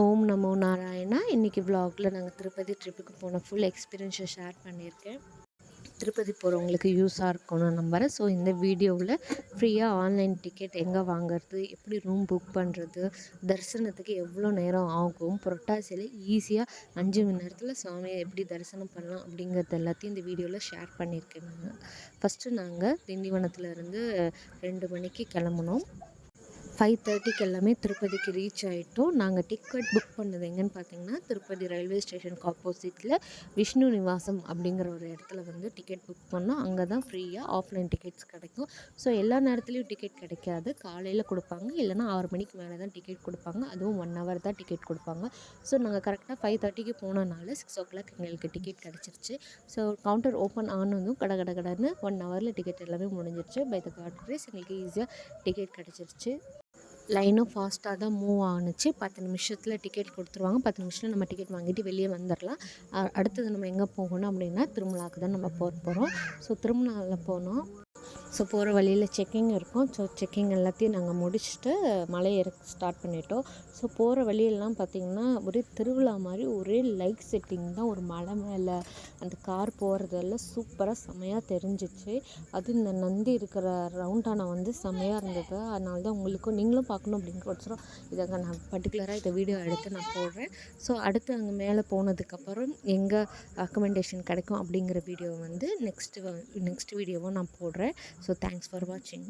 ஓம் நமோ நாராயணா. இன்றைக்கி vlogல நாங்கள் திருப்பதி ட்ரிப்புக்கு போன ஃபுல் எக்ஸ்பீரியன்ஸை ஷேர் பண்ணியிருக்கேன். திருப்பதி போகிறவங்களுக்கு யூஸாக இருக்கும்னு நம்புகிறேன். ஸோ இந்த வீடியோவில் ஃப்ரீயாக ஆன்லைன் டிக்கெட் எங்கே வாங்குறது, எப்படி ரூம் புக் பண்ணுறது, தரிசனத்துக்கு எவ்வளோ நேரம் ஆகும், புரட்டாசியில் ஈஸியாக 5 மணி நேரத்தில் சாமியை எப்படி தரிசனம் பண்ணலாம் அப்படிங்கிறது எல்லாத்தையும் இந்த வீடியோவில் ஷேர் பண்ணியிருக்கேன். நாங்கள் திண்டிவனத்துலேருந்து 2 மணிக்கு கிளம்புனோம். 5:30க்கு எல்லாமே திருப்பதிக்கு ரீச் ஆகிட்டோம். நாங்கள் டிக்கெட் புக் பண்ணது எங்கேன்னு பார்த்தீங்கன்னா, திருப்பதி ரயில்வே ஸ்டேஷனுக்கு ஆப்போசிட்டில் விஷ்ணு நிவாசம் அப்படிங்கிற ஒரு இடத்துல வந்து டிக்கெட் புக் பண்ணோம். அங்கே தான் ஃப்ரீயாக ஆஃப்லைன் டிக்கெட்ஸ் கிடைக்கும். ஸோ எல்லா நேரத்துலையும் டிக்கெட் கிடைக்காது. காலையில் கொடுப்பாங்க, இல்லைனா 6 மணிக்கு மேலே தான் டிக்கெட் கொடுப்பாங்க. அதுவும் 1 hour தான் டிக்கெட் கொடுப்பாங்க. ஸோ நாங்கள் கரெக்டாக 5:30க்கு போனனால 6 o'clock எங்களுக்கு டிக்கெட் கிடச்சிருச்சு. ஸோ கவுண்டர் ஓப்பன் ஆனதும் கடன்னு 1 hourல டிக்கெட் எல்லாமே முடிஞ்சிருச்சு. பை த காட் கிரேஸ் எங்களுக்கு ஈஸியாக டிக்கெட் கிடச்சிருச்சு. லைனும் ஃபாஸ்ட்டாக தான் மூவ் ஆணுச்சு. 10 நிமிஷத்தில் டிக்கெட் கொடுத்துருவாங்க. 10 நிமிஷத்தில் நம்ம டிக்கெட் வாங்கிட்டு வெளியே வந்துடலாம். அடுத்தது நம்ம எங்கே போகணும் அப்படின்னா, திருமலாவுக்கு தான் நம்ம போகிறோம். ஸோ திருமலாவில் போனோம். ஸோ போகிற வழியில் செக்கிங் இருக்கும். ஸோ செக்கிங் எல்லாத்தையும் நாங்கள் முடிச்சுட்டு மலை ஏற ஸ்டார்ட் பண்ணிட்டோம். ஸோ போகிற வழியெல்லாம் பார்த்திங்கன்னா ஒரே திருவிழா மாதிரி ஒரே லைட் செட்டிங் தான். ஒரு மலை மேலே அந்த கார் போகிறதெல்லாம் சூப்பராக செமையாக தெரிஞ்சிச்சு. அதுவும் இந்த நந்தி இருக்கிற ரவுண்டானா வந்து செமையாக இருந்தது. அதனால தான் உங்களுக்கும் நீங்களும் பார்க்கணும் அப்படிங்கிறோம் இதை நான் பர்டிகுலராக இதை வீடியோ எடுத்து நான் போடுறேன். ஸோ அடுத்து அங்கே மேலே போனதுக்கப்புறம் எங்கே அக்கமெண்டேஷன் கிடைக்கும் அப்படிங்கிற வீடியோ வந்து நெக்ஸ்ட் வீடியோவும் நான் போடுறேன். So thanks for watching.